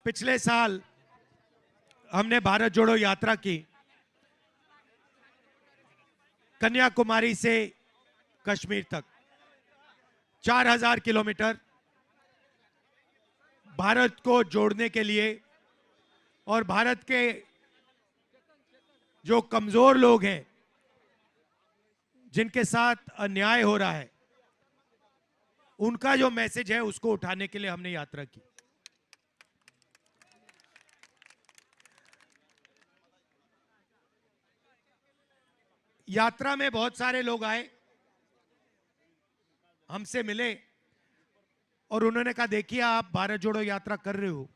पिछले साल हमने भारत जोड़ो यात्रा की, कन्याकुमारी से कश्मीर तक 4000 किलोमीटर भारत को जोड़ने के लिए, और भारत के जो कमजोर लोग हैं, जिनके साथ अन्याय हो रहा है, उनका जो मैसेज है उसको उठाने के लिए हमने यात्रा की। यात्रा में बहुत सारे लोग आए, हमसे मिले और उन्होंने कहा देखिए आप भारत जोड़ो यात्रा कर रहे हो,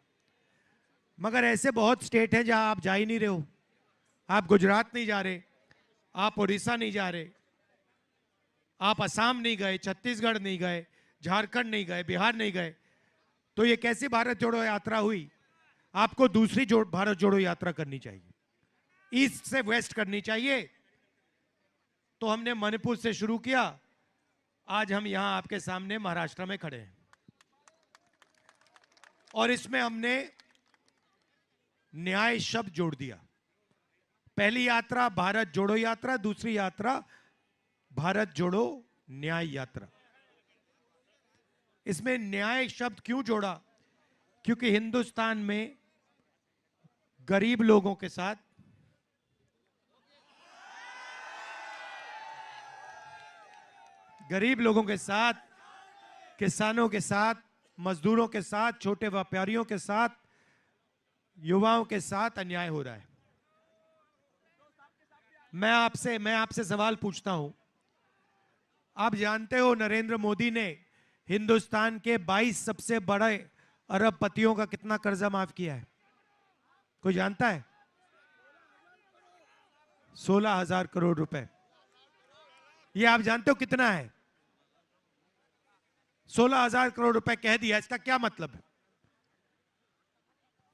मगर ऐसे बहुत स्टेट हैं जहां आप जा ही नहीं रहे हो। आप गुजरात नहीं जा रहे, आप उड़ीसा नहीं जा रहे, आप असम नहीं गए, छत्तीसगढ़ नहीं गए, झारखंड नहीं गए, बिहार नहीं गए, तो ये कैसी भारत जोड़ो यात्रा हुई? आपको दूसरी भारत जोड़ो यात्रा करनी चाहिए, ईस्ट से वेस्ट करनी चाहिए। तो हमने मणिपुर से शुरू किया, आज हम यहां आपके सामने महाराष्ट्र में खड़े हैं, और इसमें हमने न्याय शब्द जोड़ दिया। पहली यात्रा भारत जोड़ो यात्रा, दूसरी यात्रा भारत जोड़ो न्याय यात्रा। इसमें न्याय शब्द क्यों जोड़ा? क्योंकि हिंदुस्तान में गरीब लोगों के साथ, किसानों के साथ, मजदूरों के साथ, छोटे व्यापारियों के साथ, युवाओं के साथ अन्याय हो रहा है। मैं आपसे सवाल पूछता हूं, आप जानते हो नरेंद्र मोदी ने हिंदुस्तान के 22 सबसे बड़े अरबपतियों का कितना कर्जा माफ किया है? कोई जानता है? 16,000 करोड़ रुपए। ये आप जानते हो कितना है? 16,000 करोड़ रुपए कह दिया, इसका क्या मतलब है?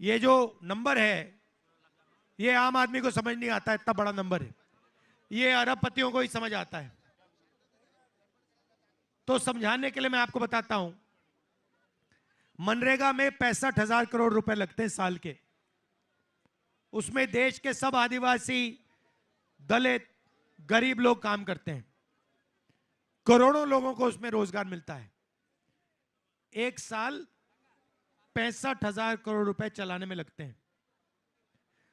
ये जो नंबर है, ये आम आदमी को समझ नहीं आता, इतना बड़ा नंबर है। ये अरबपतियों को ही समझ आता है। तो समझाने के लिए मैं आपको बताता हूं, मनरेगा में 65,000 करोड़ रुपए लगते हैं साल के। उसमें देश के सब आदिवासी, दलित, गरीब लोग काम करते हैं। करोड़ों लोगों को उसमें रोजगार मिलता है। एक साल 65,000 करोड़ रुपए चलाने में लगते हैं।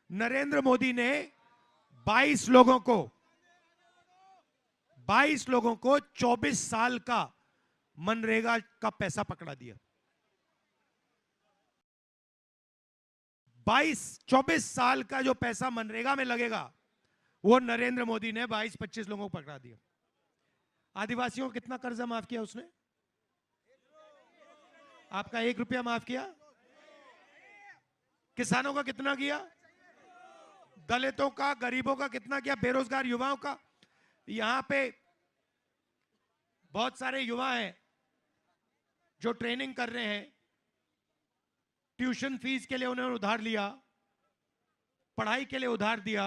नरेंद्र मोदी ने 22 लोगों को 24 साल का मनरेगा का पैसा पकड़ा दिया। 24 साल का जो पैसा मनरेगा में लगेगा, वो नरेंद्र मोदी ने 22-25 लोगों को पकड़ा दिया। आदिवासियों को कितना कर्जा माफ किया उसने? आपका 1 रुपया माफ किया? किसानों का कितना किया? दलितों का, गरीबों का कितना किया? बेरोजगार युवाओं का? यहां पे बहुत सारे युवा हैं जो ट्रेनिंग कर रहे हैं, ट्यूशन फीस के लिए उन्होंने उधार लिया, पढ़ाई के लिए उधार दिया,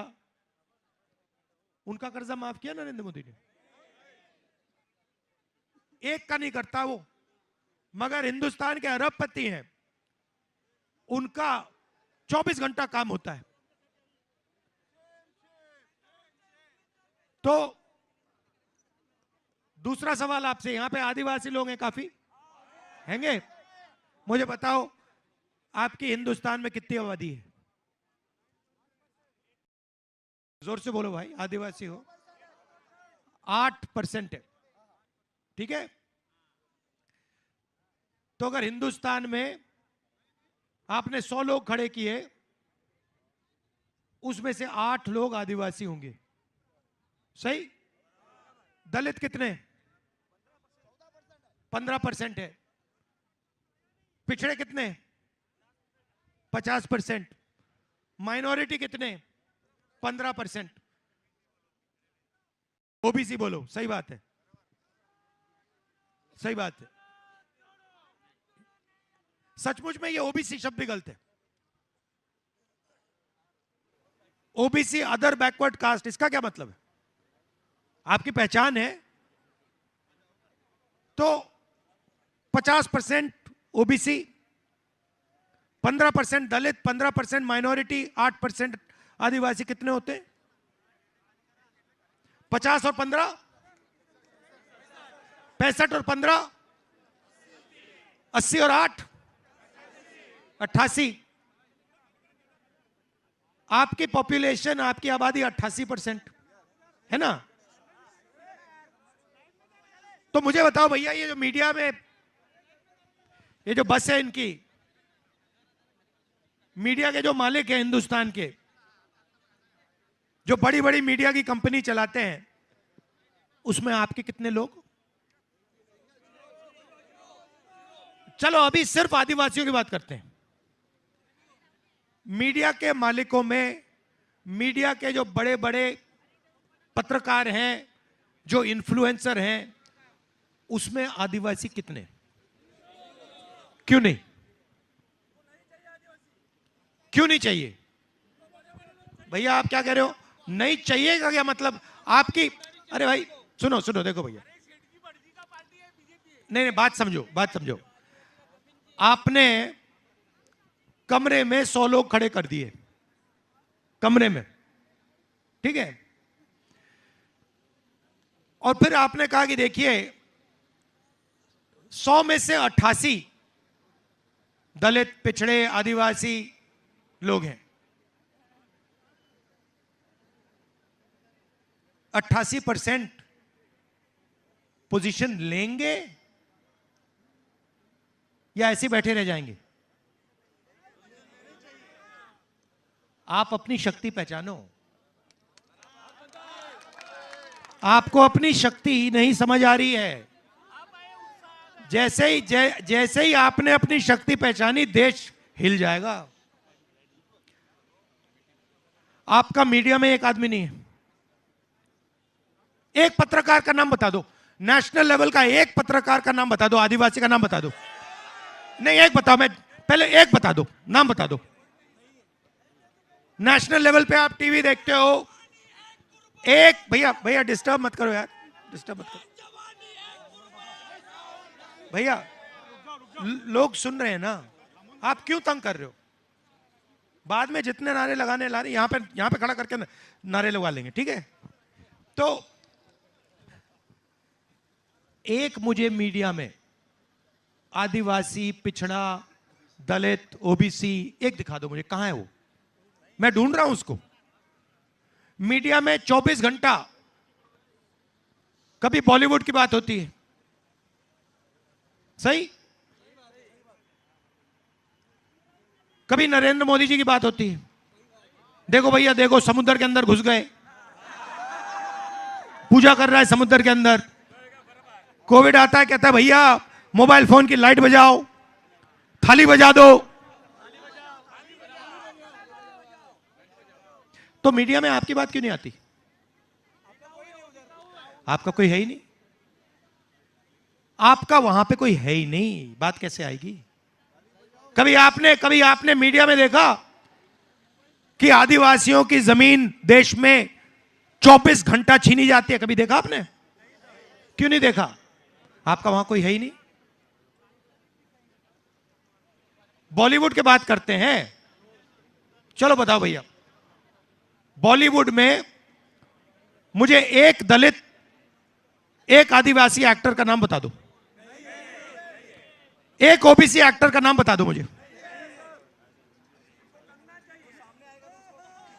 उनका कर्जा माफ किया नरेंद्र मोदी ने? एक का नहीं करता वो। मगर हिंदुस्तान के अरबपति हैं, उनका 24 घंटा काम होता है। तो दूसरा सवाल आपसे, यहां पे आदिवासी लोग हैं, काफी हैंगे? मुझे बताओ आपकी हिंदुस्तान में कितनी आबादी है? जोर से बोलो भाई, आदिवासी हो? 8% है, ठीक है? तो अगर हिंदुस्तान में आपने 100 लोग खड़े किए, उसमें से 8 लोग आदिवासी होंगे, सही? दलित कितने? 15% है। पिछड़े कितने? 50%। माइनॉरिटी कितने? 15%। ओबीसी बोलो, सही बात है, सही बात है। सचमुच में ये ओबीसी शब्द भी गलत है। ओबीसी अदर बैकवर्ड कास्ट, इसका क्या मतलब है? आपकी पहचान है तो 50% ओबीसी, 15% दलित, 15% माइनॉरिटी, 8% आदिवासी, कितने होते हैं? 50 और 15 65 और 15 80 और 8 88। आपकी पॉपुलेशन, आपकी आबादी 88% है ना? तो मुझे बताओ भैया, ये जो मीडिया में ये जो बस है इनकी, मीडिया के जो मालिक हैं हिंदुस्तान के, जो बड़ी बड़ी मीडिया की कंपनी चलाते हैं, उसमें आपके कितने लोग? चलो अभी सिर्फ आदिवासियों की बात करते हैं। मीडिया के मालिकों में, मीडिया के जो बड़े बड़े पत्रकार हैं, जो इन्फ्लुएंसर हैं, उसमें आदिवासी कितने? क्यों नहीं? क्यों नहीं चाहिए? भैया आप क्या कह रहे हो? नहीं चाहिए का क्या मतलब? आपकी, अरे भाई सुनो सुनो, देखो भैया, नहीं बात समझो, बात समझो। आपने कमरे में 100 लोग खड़े कर दिए, कमरे में, ठीक है, और फिर आपने कहा कि देखिए 100 में से 88 दलित, पिछड़े, आदिवासी लोग हैं। 88% पोजीशन लेंगे या ऐसे बैठे रह जाएंगे? आप अपनी शक्ति पहचानो। आपको अपनी शक्ति ही नहीं समझ आ रही है। जैसे ही आपने अपनी शक्ति पहचानी, देश हिल जाएगा। आपका मीडिया में एक आदमी नहीं है। एक पत्रकार का नाम बता दो, नेशनल लेवल का एक पत्रकार का नाम बता दो, आदिवासी का नाम बता दो। नहीं एक बताओ, मैं पहले एक बता दो, नाम बता दो। नेशनल लेवल पे आप टीवी देखते हो, एक, भैया भैया डिस्टर्ब मत करो यार, डिस्टर्ब मत करो भैया, लोग सुन रहे हैं ना, आप क्यों तंग कर रहे हो? बाद में जितने नारे लगाने ला रहे, यहां पे खड़ा करके नारे लगवा लेंगे, ठीक है? तो एक मुझे मीडिया में आदिवासी, पिछड़ा, दलित, ओबीसी एक दिखा दो मुझे, कहां है वो? मैं ढूंढ रहा हूं उसको। मीडिया में 24 घंटा कभी बॉलीवुड की बात होती है, सही, कभी नरेंद्र मोदी जी की बात होती है। देखो भैया, देखो समुद्र के अंदर घुस गए, पूजा कर रहा है समुद्र के अंदर। कोविड आता है, कहता है भैया मोबाइल फोन की लाइट बजाओ, थाली बजा दो। तो मीडिया में आपकी बात क्यों नहीं आती? आपका कोई है ही नहीं, आपका वहां पे कोई है ही नहीं, बात कैसे आएगी? कभी आपने मीडिया में देखा कि आदिवासियों की जमीन देश में 24 घंटा छीनी जाती है? कभी देखा आपने? क्यों नहीं देखा? आपका वहां कोई है ही नहीं। बॉलीवुड की बात करते हैं, चलो बताओ भैया, बॉलीवुड में मुझे एक दलित, एक आदिवासी एक्टर का नाम बता दो, एक ओबीसी एक्टर का नाम बता दो मुझे।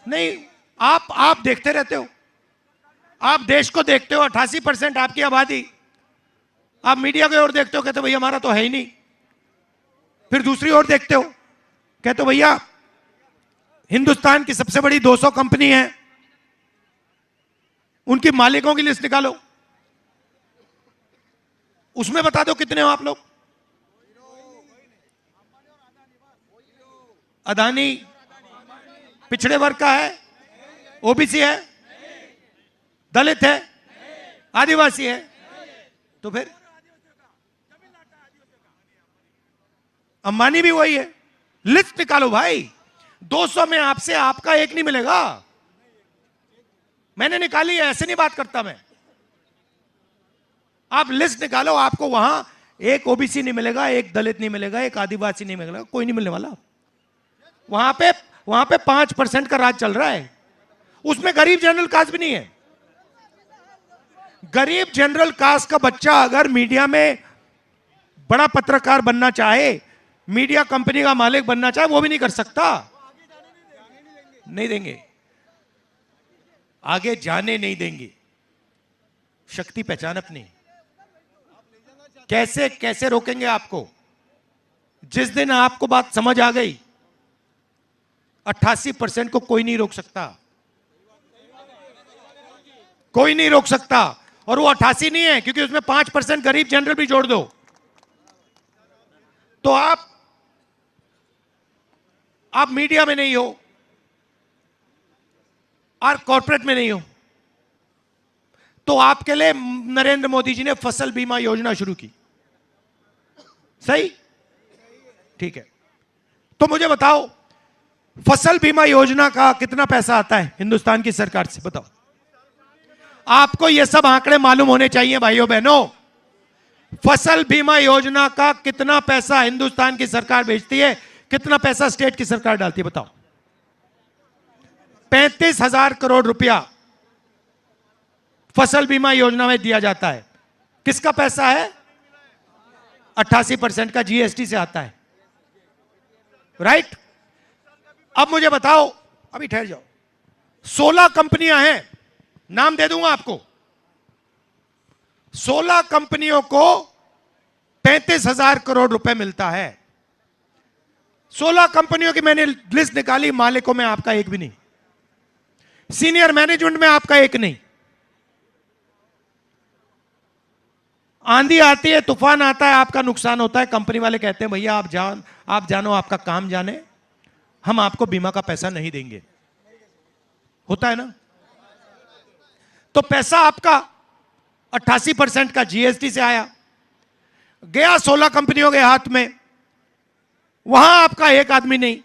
नहीं, आप देखते रहते हो, आप देश को देखते हो, 88% आपकी आबादी, आप मीडिया की ओर देखते हो, कहते हो भैया हमारा तो है ही नहीं। फिर दूसरी ओर देखते हो, कहते हो भैया हिंदुस्तान की सबसे बड़ी 200 कंपनी है, उनकी मालिकों की लिस्ट निकालो, उसमें बता दो कितने हो आप लोग। अदानी पिछड़े वर्ग का है, ओबीसी है, दलित है, आदिवासी है, तो फिर अंबानी भी वही है। लिस्ट निकालो भाई, 200 में आपसे आपका एक नहीं मिलेगा। मैंने निकाली है, ऐसे नहीं बात करता मैं। आप लिस्ट निकालो, आपको वहां एक ओबीसी नहीं मिलेगा, एक दलित नहीं मिलेगा, एक आदिवासी नहीं मिलेगा, कोई नहीं मिलने वाला। वहां पे 5% का राज चल रहा है, उसमें गरीब जनरल कास्ट भी नहीं है। गरीब जनरल कास्ट का बच्चा अगर मीडिया में बड़ा पत्रकार बनना चाहे, मीडिया कंपनी का मालिक बनना चाहे, वो भी नहीं कर सकता। नहीं देंगे, आगे जाने नहीं देंगे। शक्ति पहचान अपनी। कैसे कैसे रोकेंगे आपको? जिस दिन आपको बात समझ आ गई, 88% को कोई नहीं रोक सकता, कोई नहीं रोक सकता। और वो 88 नहीं है, क्योंकि उसमें 5% गरीब जनरल भी जोड़ दो तो आप मीडिया में नहीं हो और कॉर्पोरेट में नहीं हो, तो आपके लिए नरेंद्र मोदी जी ने फसल बीमा योजना शुरू की। सही? ठीक है, तो मुझे बताओ, फसल बीमा योजना का कितना पैसा आता है हिंदुस्तान की सरकार से? बताओ। आपको ये सब आंकड़े मालूम होने चाहिए भाइयों बहनों। फसल बीमा योजना का कितना पैसा हिंदुस्तान की सरकार भेजती है, कितना पैसा स्टेट की सरकार डालती है? बताओ। 35,000 करोड़ रुपया फसल बीमा योजना में दिया जाता है। किसका पैसा है? 88% का जीएसटी से आता है, राइट? अब मुझे बताओ, अभी ठहर जाओ, 16 कंपनियां हैं, नाम दे दूंगा आपको। 16 कंपनियों को 35,000 करोड़ रुपए मिलता है। 16 कंपनियों की मैंने लिस्ट निकाली, मालिकों में आपका एक भी नहीं, सीनियर मैनेजमेंट में आपका एक नहीं। आंधी आती है, तूफान आता है, आपका नुकसान होता है, कंपनी वाले कहते हैं भैया आप जानो, आपका काम जाने, हम आपको बीमा का पैसा नहीं देंगे। होता है ना? तो पैसा आपका 88% का जीएसटी से आया, गया 16 कंपनियों के हाथ में, वहां आपका एक आदमी नहीं।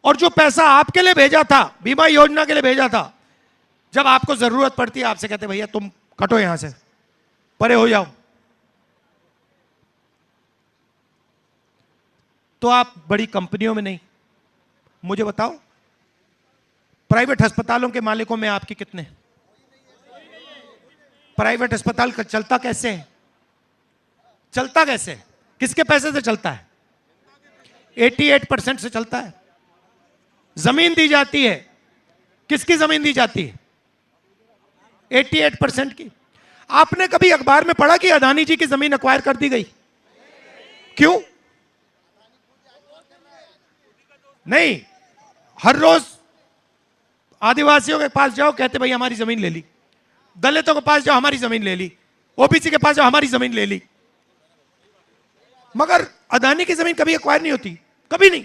और जो पैसा आपके लिए भेजा था, बीमा योजना के लिए भेजा था, जब आपको जरूरत पड़ती है आपसे कहते भैया तुम कटो यहां से, परे हो जाओ, तो आप बड़ी कंपनियों में नहीं। मुझे बताओ, प्राइवेट अस्पतालों के मालिकों में आपके कितने? प्राइवेट अस्पताल का चलता कैसे है? चलता कैसे है? किसके पैसे से चलता है? 88% से चलता है। जमीन दी जाती है, किसकी जमीन दी जाती है? 88% की। आपने कभी अखबार में पढ़ा कि अदानी जी की जमीन एक्वायर कर दी गई? क्यों? नहीं, हर रोज आदिवासियों के पास जाओ, कहते भाई हमारी जमीन ले ली, दलितों के पास जाओ हमारी जमीन ले ली, ओबीसी के पास जाओ हमारी जमीन ले ली। मगर अदानी की जमीन कभी एक्वायर नहीं होती, कभी नहीं।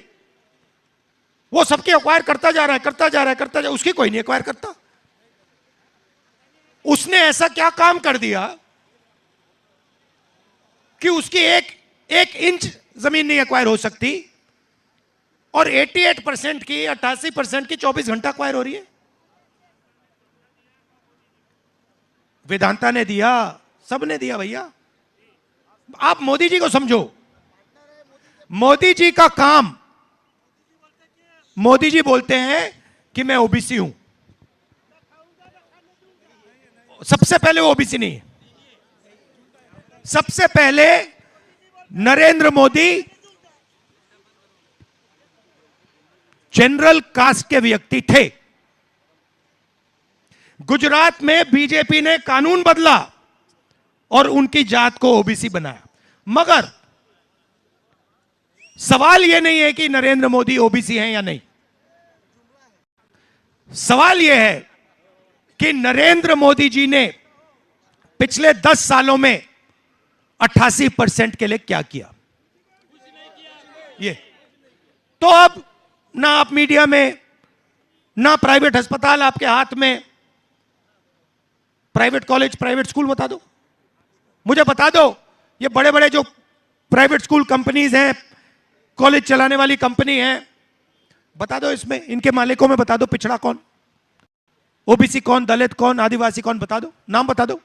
वो सबके एक्वायर करता जा रहा है, करता जा रहा है, करता जा रहा है, उसकी कोई नहीं एक्वायर करता। उसने ऐसा क्या काम कर दिया कि उसकी एक इंच जमीन नहीं एक्वायर हो सकती, और 88% की, 88% की 24 घंटा एक्वायर हो रही है। वेदांता ने दिया, सबने दिया भैया। आप मोदी जी को समझो, मोदी जी का काम, मोदी जी बोलते हैं कि मैं ओबीसी हूं। सबसे पहले वो ओबीसी नहीं है। सबसे पहले नरेंद्र मोदी जनरल कास्ट के व्यक्ति थे। गुजरात में बीजेपी ने कानून बदला और उनकी जात को ओबीसी बनाया। मगर सवाल यह नहीं है कि नरेंद्र मोदी ओबीसी हैं या नहीं। सवाल यह है कि नरेंद्र मोदी जी ने पिछले 10 सालों में 88% के लिए क्या किया। ये तो अब ना आप मीडिया में, ना प्राइवेट अस्पताल आपके हाथ में, प्राइवेट कॉलेज, प्राइवेट स्कूल बता दो मुझे, बता दो ये बड़े बड़े जो प्राइवेट स्कूल कंपनीज हैं, कॉलेज चलाने वाली कंपनी है, बता दो इसमें इनके मालिकों में बता दो पिछड़ा कौन, ओबीसी कौन, दलित कौन, आदिवासी कौन, बता दो, नाम बता दो।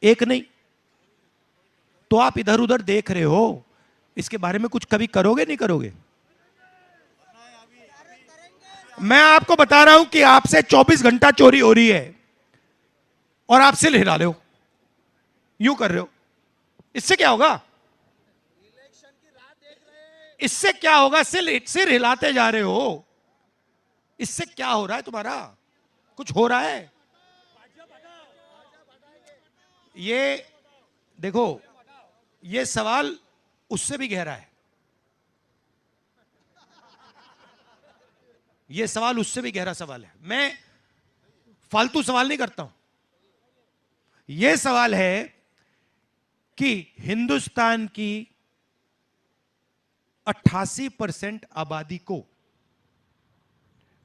एक नहीं। तो आप इधर उधर देख रहे हो इसके बारे में कुछ कभी करोगे नहीं करोगे? मैं आपको बता रहा हूं कि आपसे 24 घंटा चोरी हो रही है और आप सिर हिला रहे हो, यूं कर रहे हो। इससे क्या होगा? इससे क्या होगा? सिर हिलाते जा रहे हो, इससे क्या हो रहा है तुम्हारा? कुछ हो रहा है? ये देखो, ये सवाल उससे भी गहरा है, ये सवाल उससे भी गहरा सवाल है। मैं फालतू सवाल नहीं करता हूं। यह सवाल है कि हिंदुस्तान की 88% आबादी को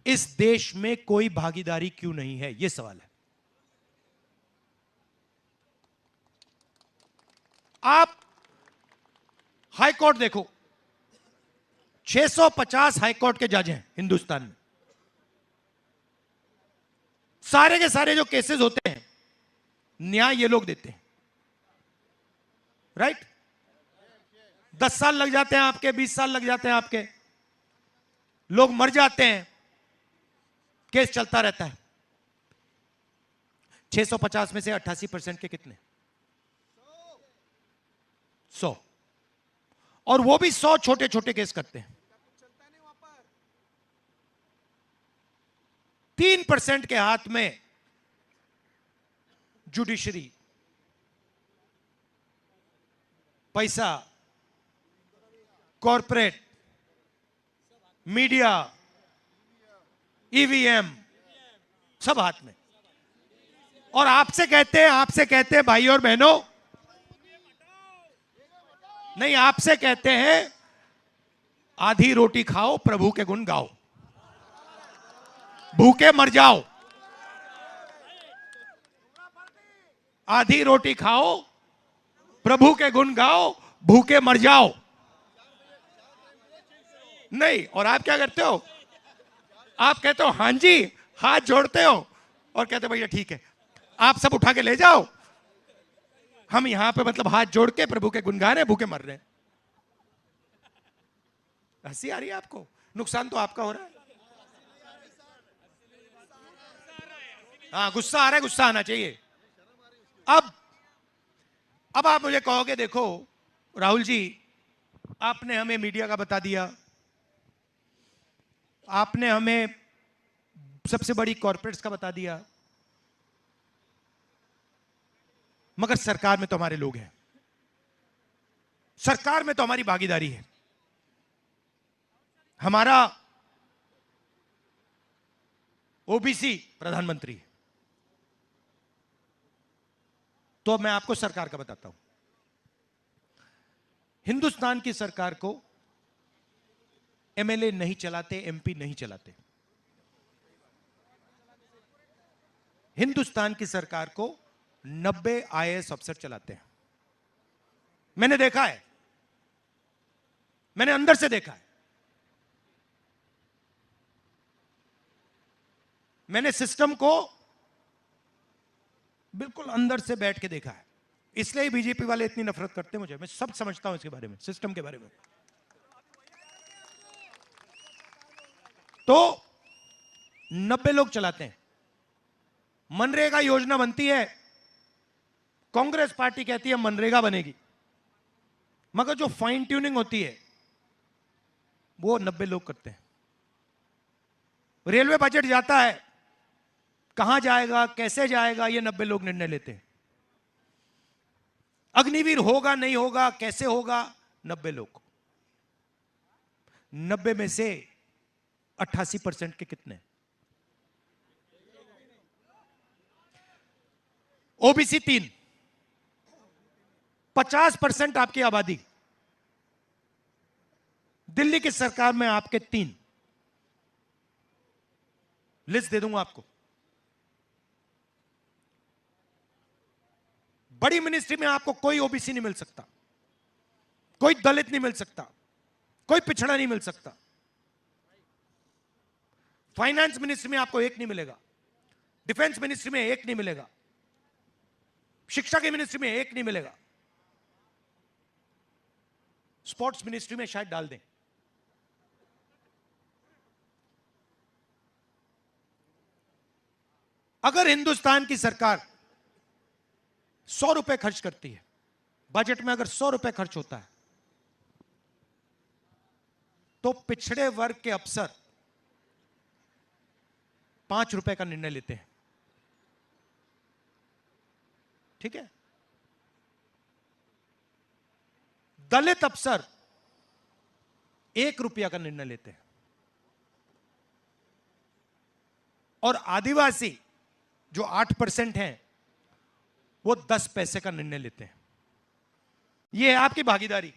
इस देश में कोई भागीदारी क्यों नहीं है, यह सवाल है। आप हाई कोर्ट देखो, 650 हाई कोर्ट के जज हैं हिंदुस्तान में। सारे के सारे जो केसेस होते हैं, न्याय ये लोग देते हैं, राइट? 10 साल लग जाते हैं आपके, 20 साल लग जाते हैं आपके, लोग मर जाते हैं, केस चलता रहता है। 650 में से 88% के कितने? 100। और वो भी 100 छोटे छोटे केस करते हैं। 3% के हाथ में जुडिशरी, पैसा, कॉरपोरेट, मीडिया, ईवीएम, सब हाथ में। और आपसे कहते हैं भाई और बहनों, नहीं, आपसे कहते हैं आधी रोटी खाओ, प्रभु के गुण गाओ, भूखे मर जाओ। आधी रोटी खाओ, प्रभु के गुण गाओ, भूखे मर जाओ। नहीं, और आप क्या करते हो? आप कहते हो हां जी, हाथ जोड़ते हो और कहते हो भैया ठीक है, आप सब उठा के ले जाओ, हम यहां पे मतलब हाथ जोड़ के प्रभु के गुण गा रहे हैं, भूखे मर रहे हैं। हंसी आ रही है आपको? नुकसान तो आपका हो रहा है। हाँ, गुस्सा आ रहा है, गुस्सा आना चाहिए। अब आप मुझे कहोगे, देखो राहुल जी, आपने हमें मीडिया का बता दिया, आपने हमें सबसे बड़ी कॉर्पोरेट्स का बता दिया, मगर सरकार में तो हमारे लोग हैं, सरकार में तो हमारी भागीदारी है। हमारा ओबीसी प्रधानमंत्री है। तो मैं आपको सरकार का बताता हूं। हिंदुस्तान की सरकार को एमएलए नहीं चलाते, एमपी नहीं चलाते। हिंदुस्तान की सरकार को 90 आईएएस अफसर चलाते हैं। मैंने देखा है, मैंने अंदर से देखा है, मैंने सिस्टम को बिल्कुल अंदर से बैठ के देखा है। इसलिए बीजेपी वाले इतनी नफरत करते हैं मुझे। मैं सब समझता हूं इसके बारे में, सिस्टम के बारे में। तो 90 लोग चलाते हैं। मनरेगा योजना बनती है, कांग्रेस पार्टी कहती है मनरेगा बनेगी, मगर जो फाइन ट्यूनिंग होती है वो 90 लोग करते हैं। रेलवे बजट जाता है, कहां जाएगा, कैसे जाएगा, ये 90 लोग निर्णय लेते हैं। अग्निवीर होगा नहीं होगा, कैसे होगा, 90 लोग। 90 में से 88% के कितने? ओबीसी 3, 50% आपकी आबादी। दिल्ली की सरकार में आपके 3, लिस्ट दे दूंगा आपको। बड़ी मिनिस्ट्री में आपको कोई ओबीसी नहीं मिल सकता, कोई दलित नहीं मिल सकता, कोई पिछड़ा नहीं मिल सकता। फाइनेंस मिनिस्ट्री में आपको एक नहीं मिलेगा, डिफेंस मिनिस्ट्री में एक नहीं मिलेगा, शिक्षा की मिनिस्ट्री में एक नहीं मिलेगा। स्पोर्ट्स मिनिस्ट्री में शायद डाल दें। अगर हिंदुस्तान की सरकार 100 रुपए खर्च करती है, बजट में अगर 100 रुपए खर्च होता है, तो पिछड़े वर्ग के अफसर 5 रुपए का निर्णय लेते हैं। ठीक है? दलित अफसर 1 रुपया का निर्णय लेते हैं, और आदिवासी जो 8% हैं वो 10 पैसे का निर्णय लेते हैं। यह है आपकी भागीदारी।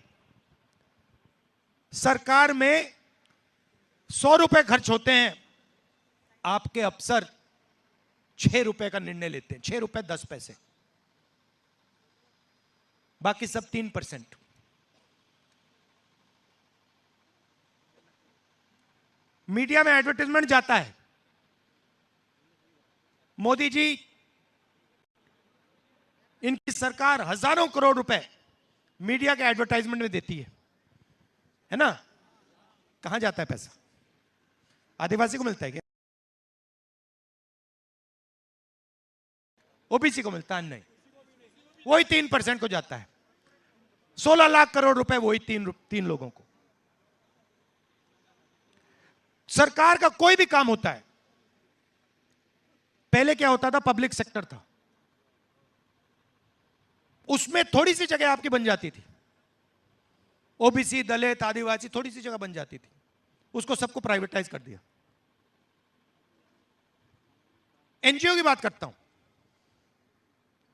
सरकार में 100 रुपए खर्च होते हैं, आपके अफसर 6 रुपए का निर्णय लेते हैं। 6 रुपए 10 पैसे, बाकी सब 3%। मीडिया में एडवर्टाइजमेंट जाता है, मोदी जी, इनकी सरकार हजारों करोड़ रुपए मीडिया के एडवर्टाइजमेंट में देती है ना? कहां जाता है पैसा? आदिवासी को मिलता है क्या? ओबीसी को मिलता है? नहीं, वही 3% को जाता है। 16 लाख करोड़ रुपए वही तीन लोगों को। सरकार का कोई भी काम होता है, पहले क्या होता था? पब्लिक सेक्टर था, उसमें थोड़ी सी जगह आपकी बन जाती थी, ओबीसी, दलित, आदिवासी, थोड़ी सी जगह बन जाती थी, उसको सबको प्राइवेटाइज कर दिया। एनजीओ की बात करता हूं,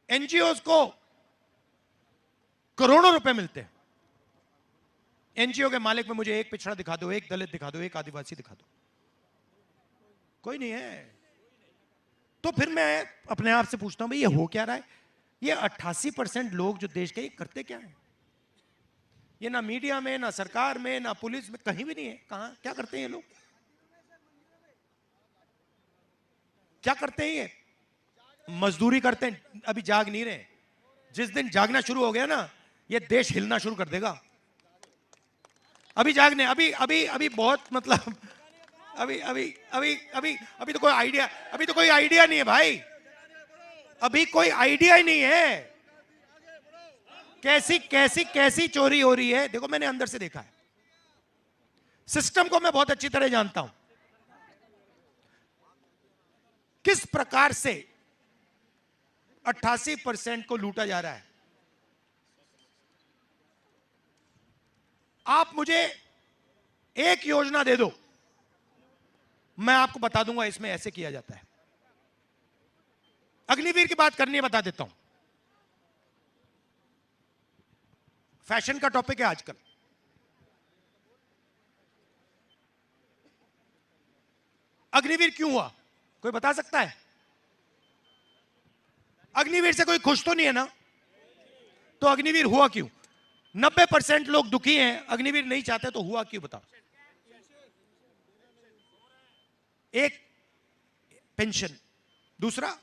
एनजीओ को करोड़ों रुपए मिलते हैं। एनजीओ के मालिक में मुझे एक पिछड़ा दिखा दो, एक दलित दिखा दो, एक आदिवासी दिखा दो, कोई नहीं है। तो फिर मैं अपने आप से पूछता हूं, भाई ये हो क्या रहा है? ये 88% लोग जो देश के, ये करते क्या है? ये ना मीडिया में, ना सरकार में, ना पुलिस में, कहीं भी नहीं है। कहां क्या करते हैं ये लोग? क्या करते हैं ये? मजदूरी करते हैं। अभी जाग नहीं रहे, जिस दिन जागना शुरू हो गया ना, ये देश हिलना शुरू कर देगा। अभी जागने, अभी अभी अभी बहुत, मतलब अभी अभी अभी अभी अभी तो कोई आइडिया, अभी तो कोई आइडिया नहीं है भाई, अभी कोई आइडिया ही नहीं है। कैसी कैसी कैसी चोरी हो रही है, देखो मैंने अंदर से देखा है। सिस्टम को मैं बहुत अच्छी तरह जानता हूं, किस प्रकार से 88% को लूटा जा रहा है। आप मुझे एक योजना दे दो, मैं आपको बता दूंगा इसमें ऐसे किया जाता है। अग्निवीर की बात करनी है, बता देता हूं। फैशन का टॉपिक है आजकल। अग्निवीर क्यों हुआ, कोई बता सकता है? अग्निवीर से कोई खुश तो नहीं है ना? तो अग्निवीर हुआ क्यों? 90% लोग दुखी हैं, अग्निवीर नहीं चाहते, तो हुआ क्यों बताओ? एक, पेंशन। दूसरा,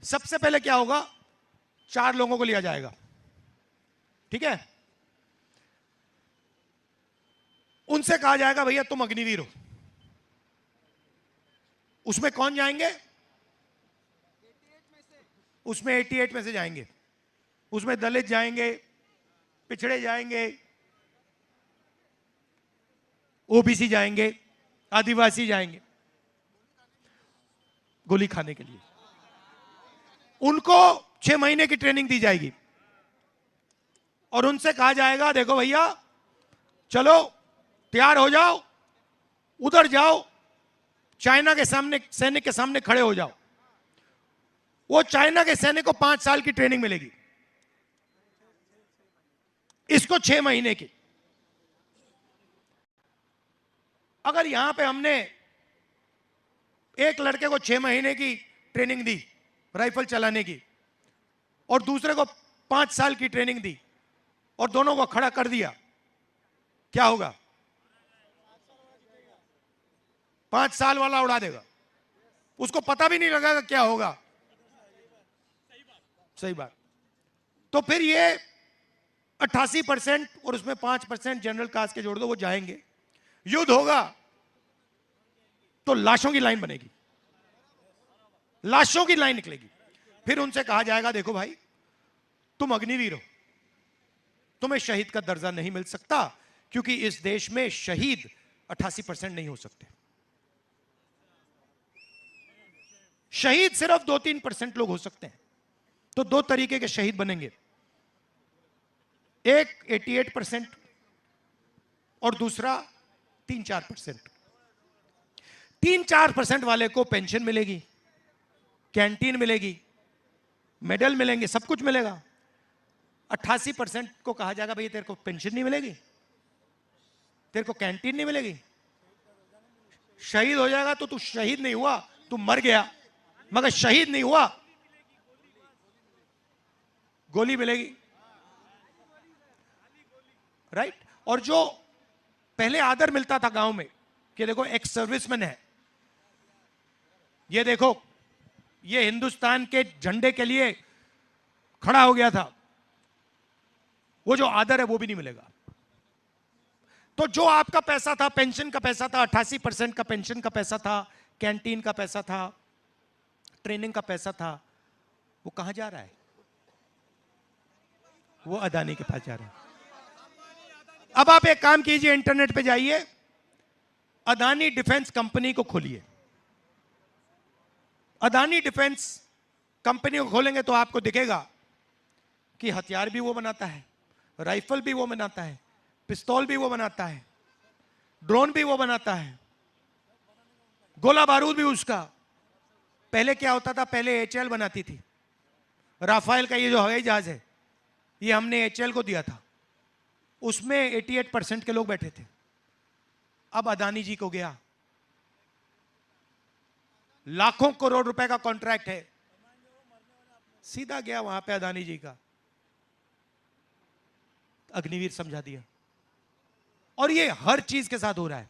सबसे पहले क्या होगा? 4 लोगों को लिया जाएगा, ठीक है? उनसे कहा जाएगा भैया तुम अग्निवीर हो। उसमें कौन जाएंगे? उसमें 88 में से जाएंगे। उसमें दलित जाएंगे, पिछड़े जाएंगे, ओबीसी जाएंगे, आदिवासी जाएंगे, गोली खाने के लिए। उनको 6 महीने की ट्रेनिंग दी जाएगी और उनसे कहा जाएगा देखो भैया चलो तैयार हो जाओ, उधर जाओ, चाइना के सामने, सैनिक के सामने खड़े हो जाओ। वो चाइना के सैनिक को 5 साल की ट्रेनिंग मिलेगी, इसको 6 महीने की। अगर यहां पे हमने एक लड़के को 6 महीने की ट्रेनिंग दी राइफल चलाने की और दूसरे को 5 साल की ट्रेनिंग दी और दोनों को खड़ा कर दिया, क्या होगा? 5 साल वाला उड़ा देगा, उसको पता भी नहीं लगेगा क्या होगा। सही बात। तो फिर ये 88% और उसमें 5% जनरल कास्ट के जोड़ दो, वो जाएंगे। युद्ध होगा तो लाशों की लाइन बनेगी, लाशों की लाइन निकलेगी। फिर उनसे कहा जाएगा देखो भाई, तुम अग्निवीर हो, तुम्हें शहीद का दर्जा नहीं मिल सकता, क्योंकि इस देश में शहीद 88% नहीं हो सकते। शहीद सिर्फ 2-3% लोग हो सकते हैं। तो दो तरीके के शहीद बनेंगे, एक 88% और दूसरा 3-4%। 3-4% वाले को पेंशन मिलेगी, कैंटीन मिलेगी, मेडल मिलेंगे, सब कुछ मिलेगा। 88% को कहा जाएगा भाई तेरे को पेंशन नहीं मिलेगी, तेरे को कैंटीन नहीं मिलेगी, शहीद हो जाएगा तो तू शहीद नहीं हुआ, तू मर गया, मगर शहीद नहीं हुआ, गोली मिलेगी, राइट। और जो पहले आदर मिलता था गांव में कि देखो एक सर्विसमैन है, ये देखो ये हिंदुस्तान के झंडे के लिए खड़ा हो गया था, वो जो आदर है वो भी नहीं मिलेगा। तो जो आपका पैसा था, पेंशन का पैसा था, 88% का पेंशन का पैसा था, कैंटीन का पैसा था, ट्रेनिंग का पैसा था, वो कहां जा रहा है? वो अदानी के पास जा रहा है। अब आप एक काम कीजिए, इंटरनेट पे जाइए, अदानी डिफेंस कंपनी को खोलिए। अदानी डिफेंस कंपनी को खोलेंगे तो आपको दिखेगा कि हथियार भी वो बनाता है, राइफल भी वो बनाता है, पिस्तौल भी वो बनाता है, ड्रोन भी वो बनाता है, गोला बारूद भी उसका। पहले क्या होता था, पहले एचएल बनाती थी। राफेल का ये जो हवाई जहाज है, ये हमने एचएल को दिया था, उसमें 88% के लोग बैठे थे। अब अदानी जी को गया, लाखों करोड़ रुपए का कॉन्ट्रैक्ट है, सीधा गया वहां पे अदानी जी का, अग्निवीर समझा दिया। और ये हर चीज के साथ हो रहा है,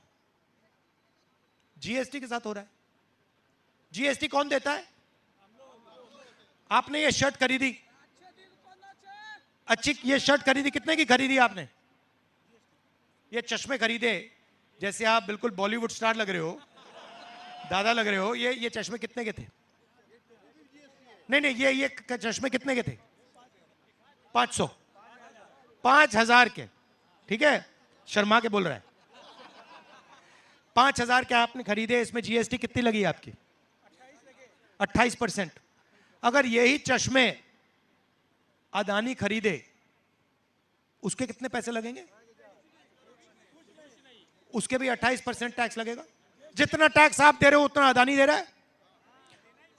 जीएसटी के साथ हो रहा है। जीएसटी कौन देता है? आपने ये शर्ट खरीदी, अच्छी ये शर्ट खरीदी, कितने की खरीदी आपने? ये चश्मे खरीदे, जैसे आप बिल्कुल बॉलीवुड स्टार लग रहे हो, दादा लग रहे हो। ये चश्मे कितने के थे? नहीं नहीं, ये चश्मे कितने के थे? 500, 5000 के, ठीक है, शर्मा के बोल रहा है। 5000 के आपने खरीदे, इसमें जीएसटी कितनी लगी आपकी? 28%। अगर यही चश्मे अदानी खरीदे, उसके कितने पैसे लगेंगे? उसके भी 28% टैक्स लगेगा। जितना टैक्स आप दे रहे हो उतना अदानी दे रहा है।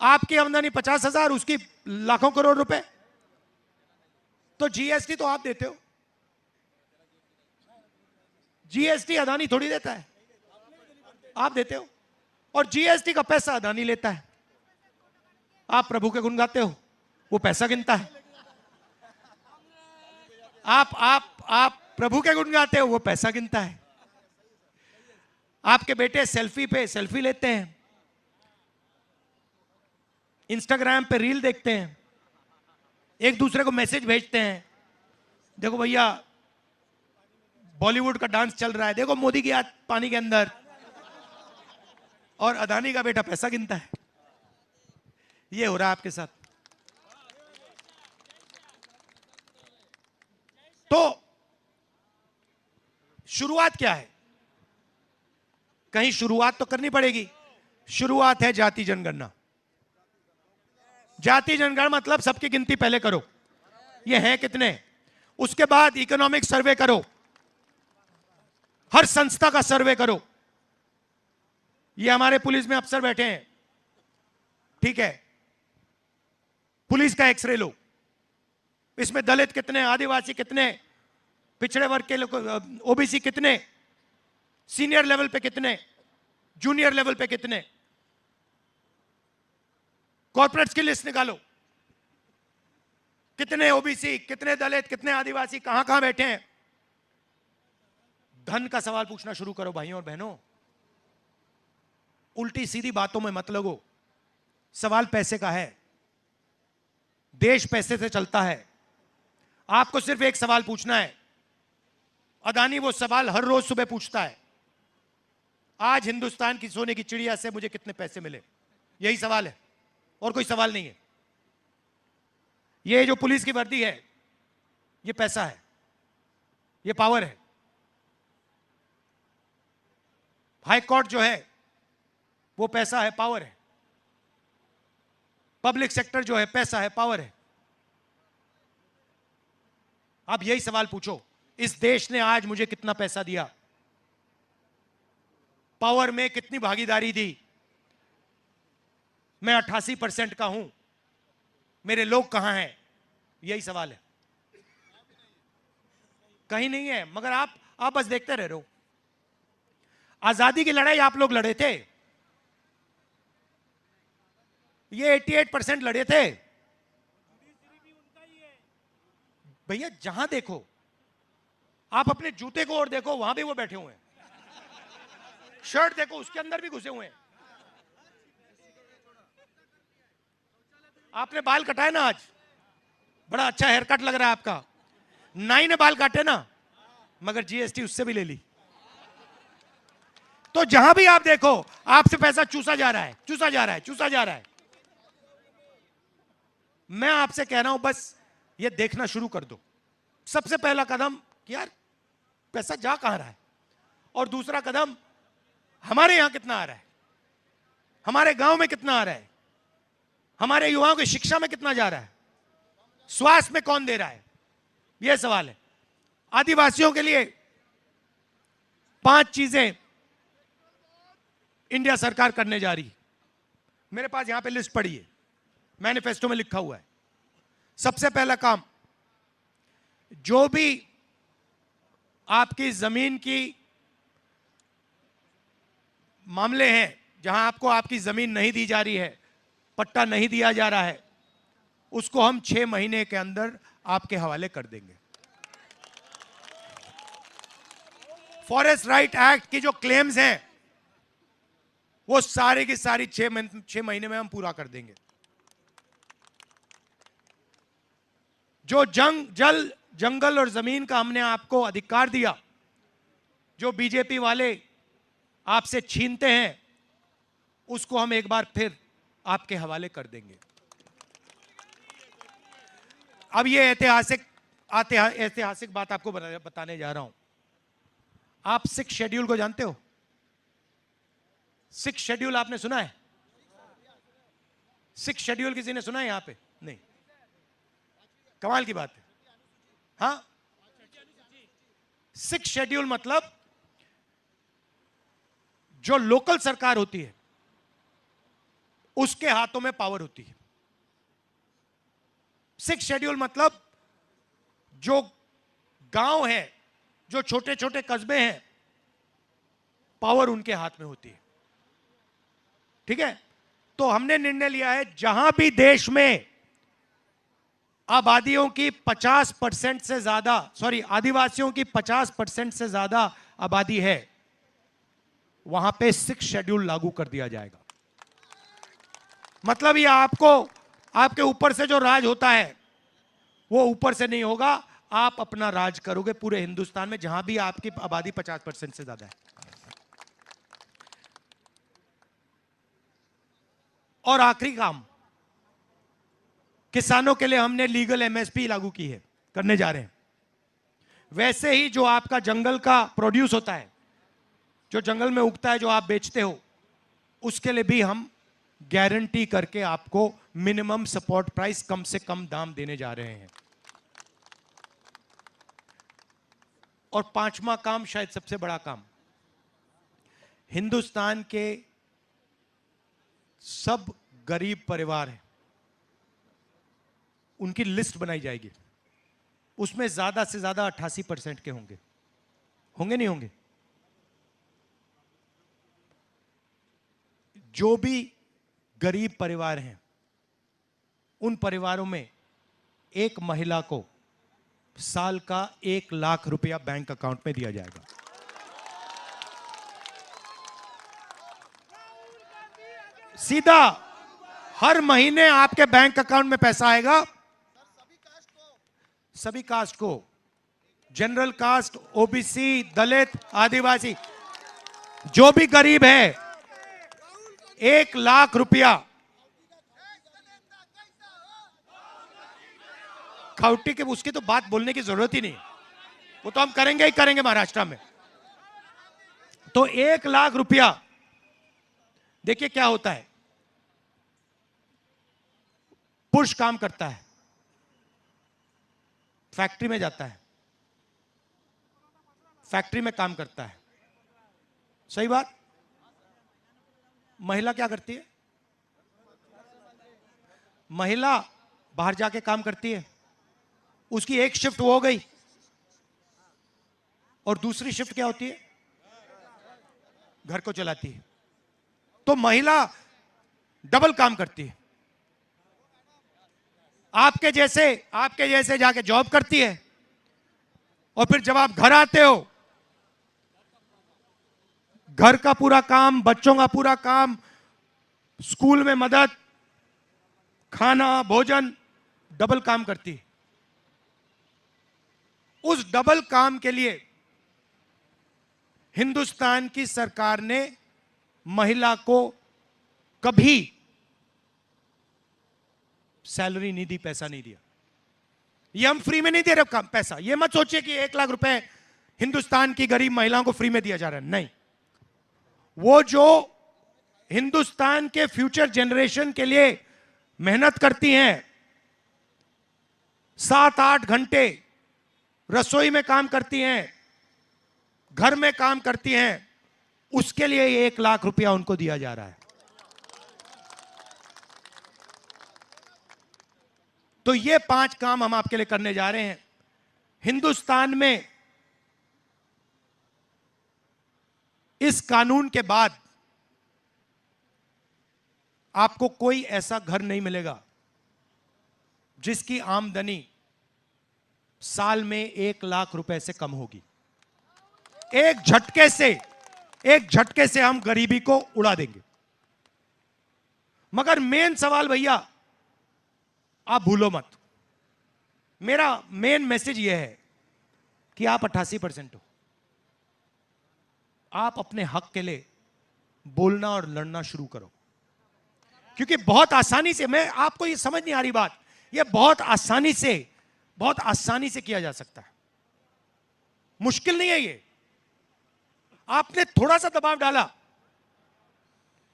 आपकी आमदनी 50,000, उसकी लाखों करोड़ रुपए, तो जीएसटी तो आप देते हो। जीएसटी अदानी थोड़ी देता है, आप देते हो। और जीएसटी का पैसा अदानी लेता है। आप प्रभु के गुण गाते हो, वो पैसा गिनता है। आप प्रभु के गुण गाते हो, वो पैसा गिनता है। आपके बेटे सेल्फी पे सेल्फी लेते हैं, इंस्टाग्राम पे रील देखते हैं, एक दूसरे को मैसेज भेजते हैं, देखो भैया बॉलीवुड का डांस चल रहा है, देखो मोदी की हाथ पानी के अंदर, और अदानी का बेटा पैसा गिनता है। ये हो रहा है आपके साथ। तो शुरुआत क्या है? कहीं शुरुआत तो करनी पड़ेगी। शुरुआत है जाति जनगणना। जाति जनगणना मतलब सबकी गिनती पहले करो, ये हैं कितने। उसके बाद इकोनॉमिक सर्वे करो, हर संस्था का सर्वे करो। ये हमारे पुलिस में अफसर बैठे हैं, ठीक है, पुलिस का एक्सरे लो, इसमें दलित कितने, आदिवासी कितने, पिछड़े वर्ग के लोग, ओबीसी कितने, सीनियर लेवल पे कितने, जूनियर लेवल पे कितने, कॉर्पोरेट्स की लिस्ट निकालो, कितने ओबीसी, कितने दलित, कितने आदिवासी, कहां कहां बैठे हैं। धन का सवाल पूछना शुरू करो भाइयों और बहनों। उल्टी सीधी बातों में मत लगो। सवाल पैसे का है, देश पैसे से चलता है। आपको सिर्फ एक सवाल पूछना है। अदानी वो सवाल हर रोज सुबह पूछता है, आज हिंदुस्तान की सोने की चिड़िया से मुझे कितने पैसे मिले। यही सवाल है और कोई सवाल नहीं है। ये जो पुलिस की वर्दी है, ये पैसा है, ये पावर है। हाई कोर्ट जो है वो पैसा है, पावर है। पब्लिक सेक्टर जो है पैसा है, पावर है। आप यही सवाल पूछो, इस देश ने आज मुझे कितना पैसा दिया, पावर में कितनी भागीदारी दी। मैं 88% का हूं, मेरे लोग कहां हैं? यही सवाल है। कहीं नहीं है, मगर आप बस देखते रह रहे हो। आजादी की लड़ाई आप लोग लड़े थे, ये 88% लड़े थे भैया। जहां देखो, आप अपने जूते को और देखो, वहां भी वो बैठे हुए हैं। शर्ट देखो, उसके अंदर भी घुसे हुए हैं। आपने बाल कटाए ना आज, बड़ा अच्छा हेयर कट लग रहा है आपका। नाई ने बाल काटे ना, मगर जीएसटी उससे भी ले ली। तो जहां भी आप देखो, आपसे पैसा चूसा जा रहा है, चूसा जा रहा है, चूसा जा रहा है। मैं आपसे कह रहा हूं, बस ये देखना शुरू कर दो। सबसे पहला कदम कि यार पैसा जा कहां रहा है, और दूसरा कदम हमारे यहां कितना आ रहा है, हमारे गांव में कितना आ रहा है, हमारे युवाओं की शिक्षा में कितना जा रहा है, स्वास्थ्य में कौन दे रहा है। यह सवाल है। आदिवासियों के लिए 5 चीजें इंडिया सरकार करने जा रही है। मेरे पास यहां पे लिस्ट पड़ी है, मैनिफेस्टो में लिखा हुआ है। सबसे पहला काम, जो भी आपकी जमीन की मामले हैं, जहां आपको आपकी जमीन नहीं दी जा रही है, पट्टा नहीं दिया जा रहा है, उसको हम 6 महीने के अंदर आपके हवाले कर देंगे। फॉरेस्ट राइट एक्ट की जो क्लेम्स हैं, वो सारी की सारी 6 महीने में हम पूरा कर देंगे। जो जंगल और जमीन का हमने आपको अधिकार दिया, जो बीजेपी वाले आपसे छीनते हैं, उसको हम एक बार फिर आपके हवाले कर देंगे। अब ये ऐतिहासिक बात आपको बताने जा रहा हूं। आप 6 शेड्यूल को जानते हो? 6 शेड्यूल आपने सुना है? 6 शेड्यूल किसी ने सुना है यहां पे? नहीं। कमाल की बात है। हाँ, 6 शेड्यूल मतलब जो लोकल सरकार होती है उसके हाथों में पावर होती है। 6 शेड्यूल मतलब जो गांव है, जो छोटे छोटे कस्बे हैं, पावर उनके हाथ में होती है। ठीक है? तो हमने निर्णय लिया है, जहां भी देश में आबादियों की 50% से ज्यादा, आदिवासियों की 50% से ज्यादा आबादी है, वहां पे 6 शेड्यूल लागू कर दिया जाएगा। मतलब ये आपके ऊपर से जो राज होता है, वो ऊपर से नहीं होगा, आप अपना राज करोगे पूरे हिंदुस्तान में, जहां भी आपकी आबादी 50% से ज्यादा है। और आखिरी काम, किसानों के लिए हमने लीगल एमएसपी लागू की है, करने जा रहे हैं। वैसे ही जो आपका जंगल का प्रोड्यूस होता है, जो जंगल में उगता है, जो आप बेचते हो, उसके लिए भी हम गारंटी करके आपको मिनिमम सपोर्ट प्राइस, कम से कम दाम देने जा रहे हैं। और 5वां काम, शायद सबसे बड़ा काम, हिंदुस्तान के सब गरीब परिवार हैं, उनकी लिस्ट बनाई जाएगी। उसमें ज्यादा से ज्यादा 88% के होंगे। होंगे नहीं होंगे? जो भी गरीब परिवार हैं, उन परिवारों में एक महिला को साल का 1 लाख रुपया बैंक अकाउंट में दिया जाएगा। सीधा हर महीने आपके बैंक अकाउंट में पैसा आएगा। सभी कास्ट को, जनरल कास्ट, ओबीसी, दलित, आदिवासी, जो भी गरीब है, 1 लाख रुपया। खाउटी के उसकी तो बात बोलने की जरूरत ही नहीं, वो तो हम करेंगे ही करेंगे महाराष्ट्र में। तो 1 लाख रुपया, देखिए क्या होता है। पुरुष काम करता है, फैक्ट्री में जाता है, फैक्ट्री में काम करता है, सही बात। महिला क्या करती है? महिला बाहर जाके काम करती है, उसकी एक शिफ्ट वो हो गई, और दूसरी शिफ्ट क्या होती है? घर को चलाती है। तो महिला डबल काम करती है। आपके जैसे जाके जॉब करती है, और फिर जब आप घर आते हो, घर का पूरा काम, बच्चों का पूरा काम, स्कूल में मदद, खाना, भोजन, डबल काम करती है। उस डबल काम के लिए हिंदुस्तान की सरकार ने महिला को कभी सैलरी नहीं दी, पैसा नहीं दिया। ये हम फ्री में नहीं दे रहे पैसा। ये मत सोचिए कि 1 लाख रुपए हिंदुस्तान की गरीब महिलाओं को फ्री में दिया जा रहा है, नहीं। वो जो हिंदुस्तान के फ्यूचर जनरेशन के लिए मेहनत करती हैं, 7-8 घंटे रसोई में काम करती हैं, घर में काम करती हैं, उसके लिए 1 लाख रुपया उनको दिया जा रहा है। तो ये 5 काम हम आपके लिए करने जा रहे हैं। हिंदुस्तान में इस कानून के बाद आपको कोई ऐसा घर नहीं मिलेगा जिसकी आमदनी साल में 1 लाख रुपए से कम होगी। एक झटके से हम गरीबी को उड़ा देंगे। मगर मेन सवाल भैया आप भूलो मत, मेरा मेन मैसेज यह है कि आप 88% हो। आप अपने हक के लिए बोलना और लड़ना शुरू करो, क्योंकि बहुत आसानी से, मैं आपको ये समझ नहीं आ रही बात, ये बहुत आसानी से किया जा सकता है। मुश्किल नहीं है ये। आपने थोड़ा सा दबाव डाला,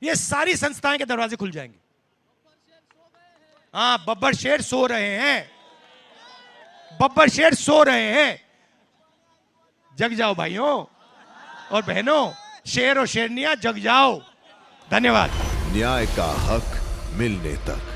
ये सारी संस्थाएं के दरवाजे खुल जाएंगे। हाँ, बब्बर शेर सो रहे हैं, बब्बर शेर सो रहे हैं। जग जाओ भाइयों और बहनों, शेर और शेरनियां जग जाओ। धन्यवाद। न्याय का हक मिलने तक।